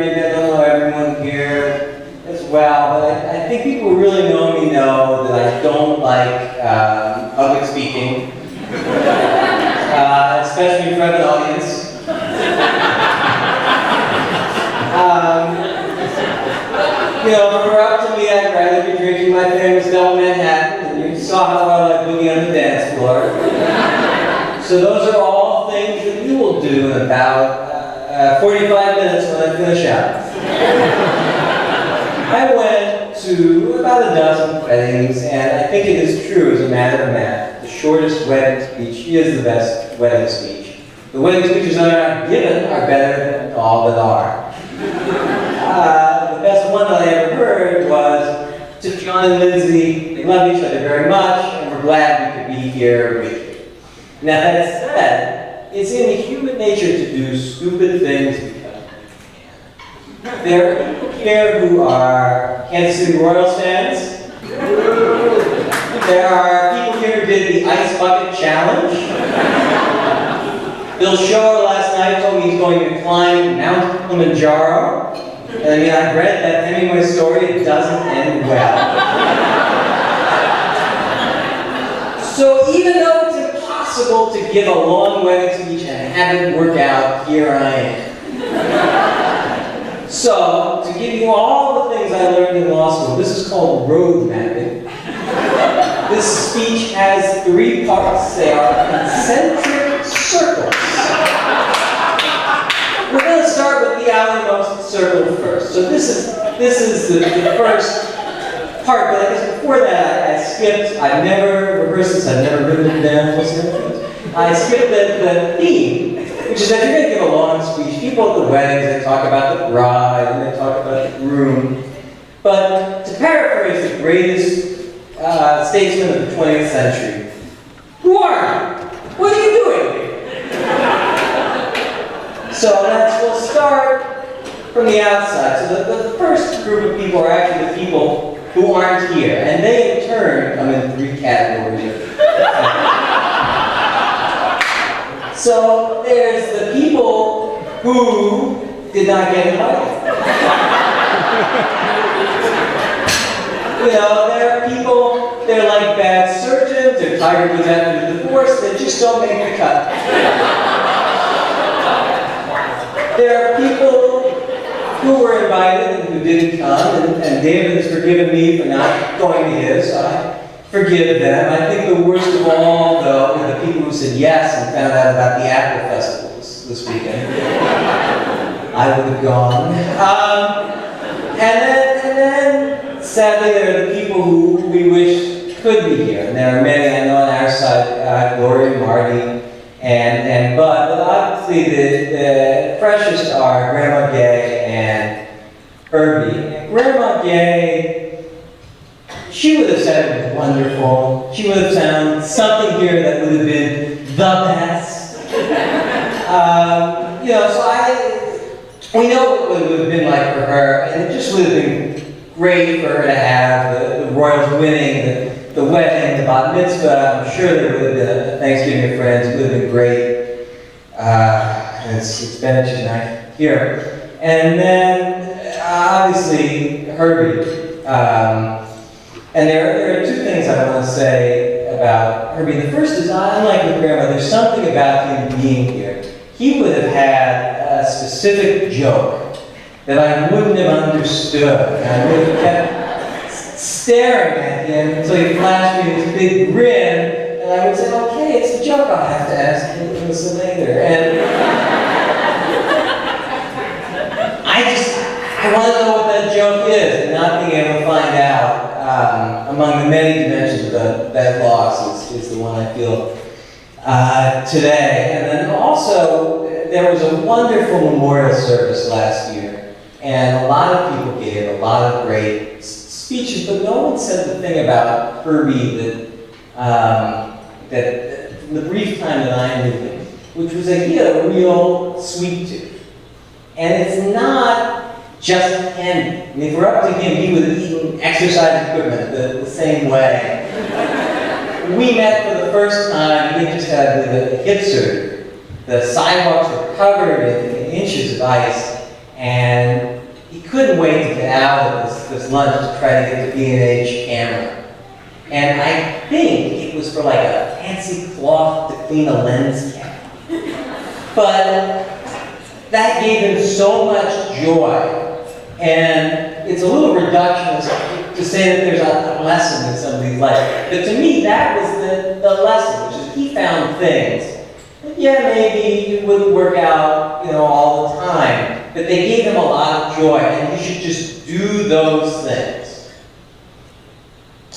maybe I don't know everyone here as well, but I think people who really know me know that I don't like public speaking, especially in front of an audience. You know, if it were up to me, I'd rather be drinking my famous Double Manhattan, and you saw how well I boogie on the dance floor. So those are all things that we will do in about 45 minutes when I finish out. I went to about a dozen weddings, and I think it is true as a matter of math. The shortest wedding speech is the best wedding speech. The wedding speeches that are not given are better than all that are. The best one that I ever heard was to John and Lindsay. They love each other very much, and we're glad we could be here with you. Now that said, it's in human nature to do stupid things because we can. There are people here who are Kansas City Royals fans. There are people here who did the Ice Bucket Challenge. Bill Shore last night told me he's going to climb Mount Kilimanjaro. And I mean, I've read that Hemingway story, it doesn't end well. So even though it's impossible to give a long wedding speech and have it work out, here I am. So, to give you all the things I learned in law school, this is called road mapping. This speech has 3 parts. They are concentric circles. We're going to start with the outermost circle first. So this is the first part, but I guess before that I skipped. I've never rehearsed this. I've never written it down. I skipped the theme, which is that you're going to give a long speech. People at the weddings, they talk about the bride and they talk about the groom. But to paraphrase the greatest statesman of the 20th century, who are you? What are you doing? So we'll start from the outside. So the first group of people are actually the people who aren't here. And they in turn come in 3 categories. So there's the people who did not get invited. You know, there are people, they're like bad surgeons, they're tired with after the divorce, they just don't make the cut. There are people who were invited and who didn't come, and David has forgiven me for not going to his, so I forgive them. I think the worst of all, though, are the people who said yes and found out about the Apple Festival this weekend. I would have gone. And then, sadly, there are the people who we wish could be here. And there are many I know on our side, Gloria, Marty, and Bud, but obviously the freshest are Grandma Gay and Herbie. And Grandma Gay, she would have said it was wonderful. She would have found something here that would have been the best. You know, so we know what it would have been like for her, and it just would have been great for her to have the Royals winning, the wedding, the bat mitzvah. I'm sure there would have been a Thanksgiving of friends. It would have been great. It's been tonight here. And then, obviously, Herbie. And there are 2 things I want to say about Herbie. The first is, unlike with Grandma, there's something about him being here. He would have had a specific joke that I wouldn't have understood. I would have kept staring at him until he flashed me this big grin, and I would say, okay, it's a joke, I'll have to ask him later. And I want to know what that joke is, and not being able to find out among the many dimensions of that loss is the one I feel today. And then also, there was a wonderful memorial service last year, and a lot of people gave a lot of great speeches, but no one said the thing about Herbie that the brief time that I knew him, which was that he had a real sweet tooth. And it's not just candy. I mean, if we're up to him, he would have eaten exercise equipment the same way. We met for the first time, he just had the hip surgery. The sidewalks were covered in inches of ice, and he couldn't wait to get out of this lunch to try to get the B&H camera. And I think it was for like a fancy cloth to clean a lens cap. But that gave him so much joy. And it's a little reductionist to say that there's a lesson in somebody's life. But to me, that was the lesson, which is he found things. Yeah, maybe it wouldn't work out, all the time. But they gave him a lot of joy, and you should just do those things.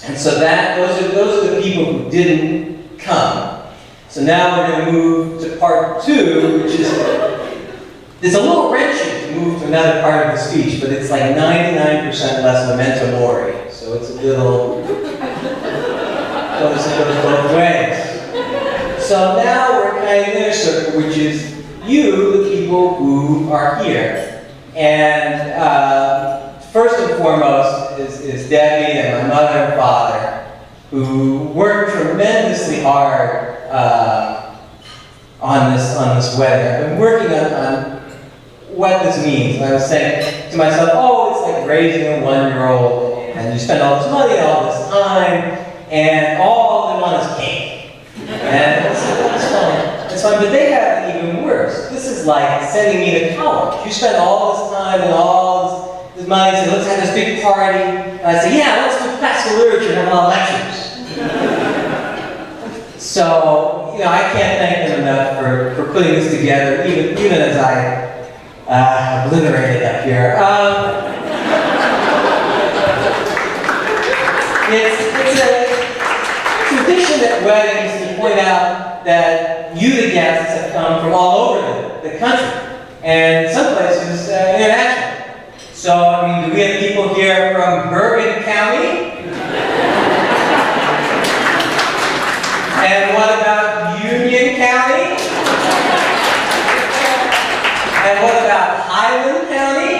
And so those are the people who didn't come. So now we're going to move to part 2, which is, it's a little wrenching to move to another part of the speech, but it's like 99% less memento mori. So it's a little, goes both ways. So now we're kind of in a circle, which is you, the people who are here. And first and foremost is Debbie and my mother and father, who worked tremendously hard on this wedding. I've been working on what this means. And I was saying to myself, it's like raising a 1-year-old, and you spend all this money and all this time, and all they want is cake. And it's fine, but they have it even worse. This is like sending me to college. You spend all this time and all this money, and say, let's have this big party. And I say, yeah, let's do classical literature and have a lot of lectures. So, I can't thank them enough for putting this together, even as I obliterated up here. It's a tradition at weddings to point out that you, the guests, have come from all over the country, and some places internationally. So, do we have people here from Bergen County? And what about Union County? And what about Highland County?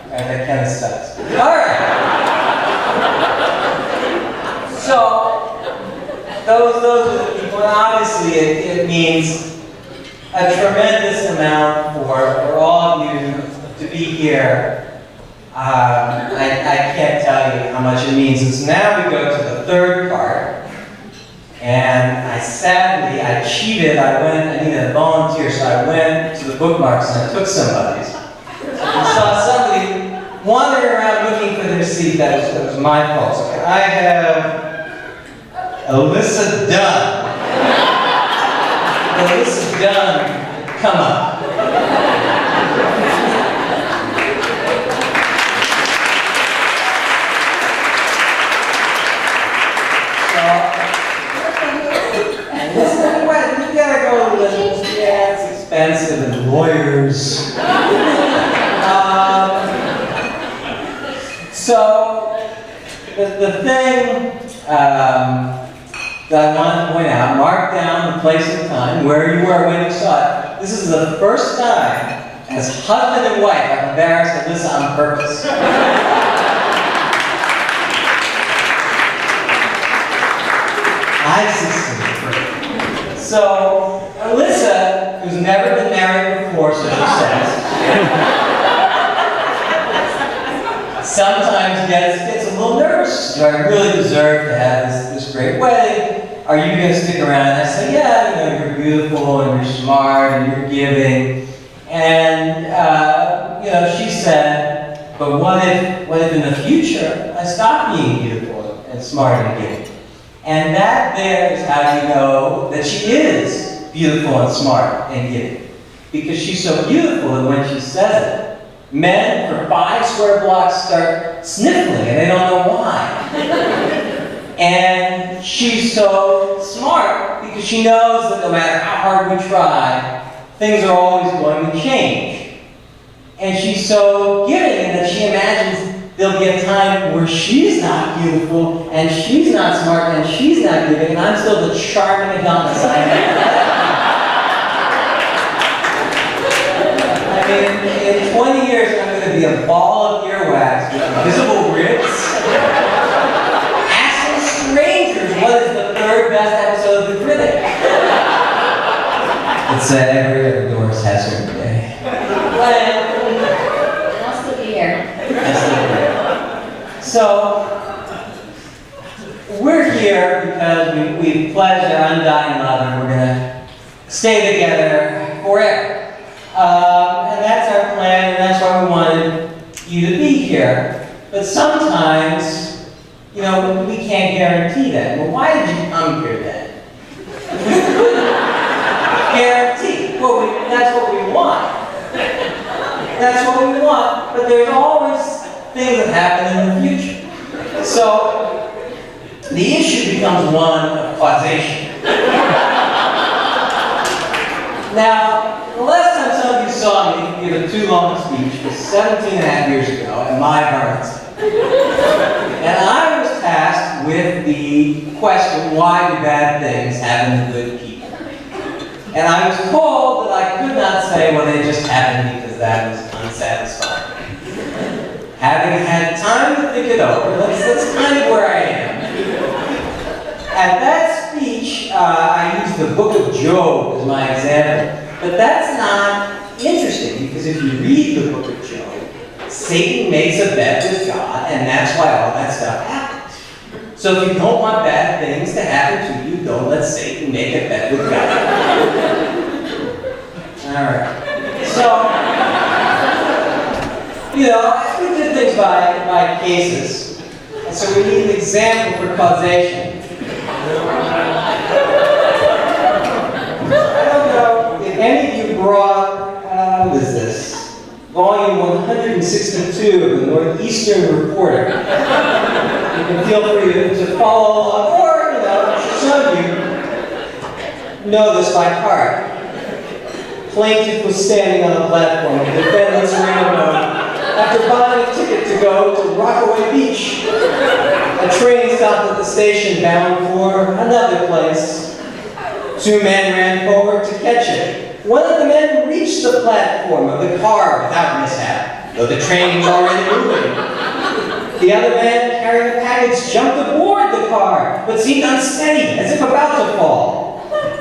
That kind of sucks. All right. So, those are the people, and obviously it means a tremendous amount for all of you to be here. I can't tell you how much it means. And so now we go to the third part. And I cheated. I needed a volunteer, so I went to the bookmarks and I took somebody's. I saw somebody wandering around looking for their seat. That was my fault. So I have Alyssa Dunn. Alyssa Dunn, come up. It's expensive and lawyers. So the thing that I want to point out, mark down the place and time, where you were when you saw it. This is the first time, as husband and wife, I've embarrassed Alyssa on purpose. I succeeded. So, Alyssa, who's never been married before, so she says, sometimes gets a little nervous. Do I really deserve to have this great wedding? Are you going to stick around? And I say, yeah, you're beautiful and you're smart and you're giving. And, she said, but what if in the future I stop being beautiful and smart and giving? And that there is how you know that she is beautiful and smart and giving. Because she's so beautiful that when she says it, men for 5 square blocks start sniffling and they don't know why. And she's so smart because she knows that no matter how hard we try, things are always going to change. And she's so giving that she imagines there'll be a time where she's not beautiful, and she's not smart, and she's not giving, and I'm still the shark in the gauntlet. In 20 years, I'm going to be a ball of earwax with invisible ribs. Asking strangers what is the 3rd best episode of The Critic. It's every other Doris has her day. So, we're here because we pledged our undying love and we're going to stay together forever. And that's our plan, and that's why we wanted you to be here. But sometimes, you know, we can't guarantee that. Well, why did you come here then? Guarantee. Well, that's what we want. That's what we want. But there's always things that happen in the future. So, the issue becomes one of causation. Now, the last time some of you saw me give a too long speech was 17 and a half years ago at my Barnes. And I was tasked with the question, why do bad things happen to good people? And I was told that I could not say, well, they just happened because that was unsatisfying. Having had time to think it over, that's kind of where I am. At that speech, I used the book of Job as my example. But that's not interesting, because if you read the book of Job, Satan makes a bet with God, and that's why all that stuff happens. So if you don't want bad things to happen to you, don't let Satan make a bet with God. Alright. So, you know, we did things by cases. And so we need an example for causation. I don't know if any of you brought, what is this? Volume 162 of the Northeastern Reporter. You can feel free to follow along, or, you know, some of you know this by heart. Plaintiff was standing on the platform. The defendant's ran after buying a ticket to go to Rockaway Beach. A train stopped at the station bound for another place. Two men ran forward to catch it. One of the men reached the platform of the car without mishap, though the train was already moving. The other man, carrying a package, jumped aboard the car, but seemed unsteady, as if about to fall.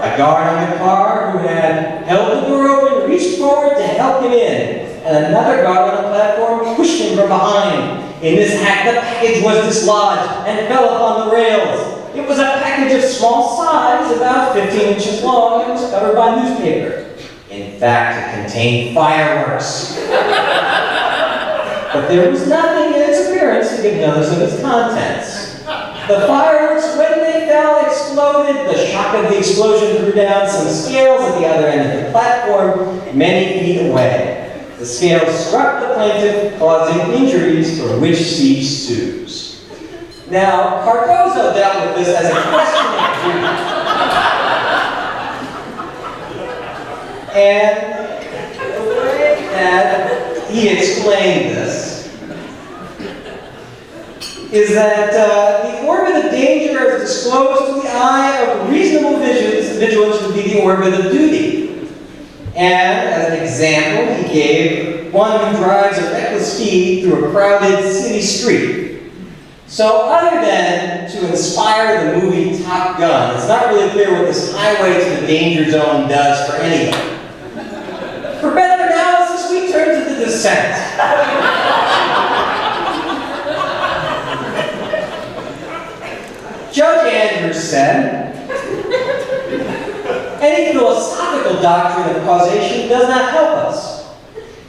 A guard on the car, who had held the door open, reached forward to help him in, and another guard on the platform pushed him from behind. In this act, the package was dislodged and fell upon the rails. It was a package of small size, about 15 inches long, and was covered by newspaper. In fact, it contained fireworks. But there was nothing in its appearance to give notice of its contents. The fireworks, when they fell, exploded. The shock of the explosion threw down some scales at the other end of the platform, many feet away. The scales struck the plaintiff, causing injuries for which she sues. Now, Cardozo dealt with this as a question of duty. And the way that he explained this is that the orbit of danger as disclosed to the eye of reasonable vigilance would be the orbit of duty. And as an example, he gave one who drives a reckless speed through a crowded city street. So other than to inspire the movie Top Gun, it's not really clear what this highway to the danger zone does for anyone. For better analysis, we turn to The Descent. Judge Andrews said, any philosophical doctrine of causation does not help us.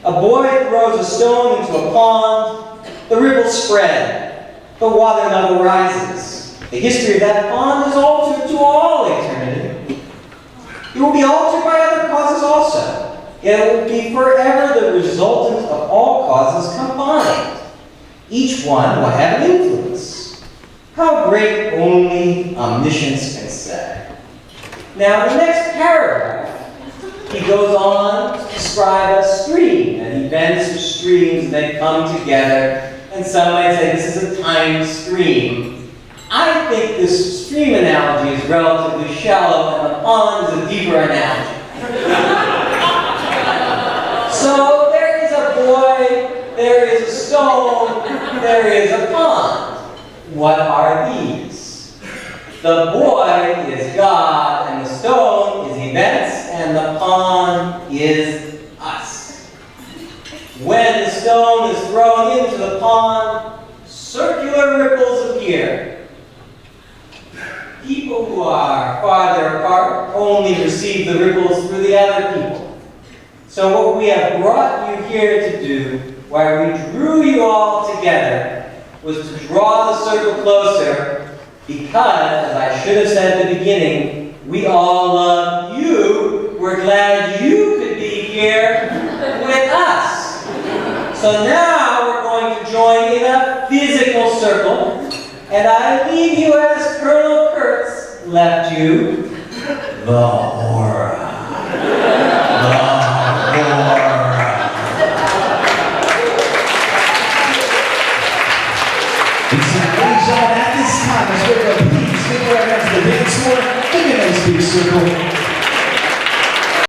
A boy throws a stone into a pond, the ripples spread, the water level rises. The history of that pond is altered to all eternity. It will be altered by other causes also. It will be forever the resultant of all causes combined. Each one will have an influence. How great only omniscience can say. Now, in the next paragraph, he goes on to describe a stream, and events of streams that come together, and some might say this is a timed stream. I think this stream analogy is relatively shallow, and the pond is a deeper analogy. So, there is a boy, there is a stone, there is a pond. What are these? The boy is God, and the stone is events, and the pond is us. When the stone is thrown into the pond, circular ripples appear. People who are farther apart only receive the ripples through the other people. So what we have brought you here to do, why we drew you all together, was to draw the circle closer because, as I should have said at the beginning, we all love you. We're glad you could be here with us. So now we're going to join in a physical circle, and I leave you as Colonel Kurtz left you, the aura. At this time, let's please give our hands to the dance floor. Look at a nice big circle.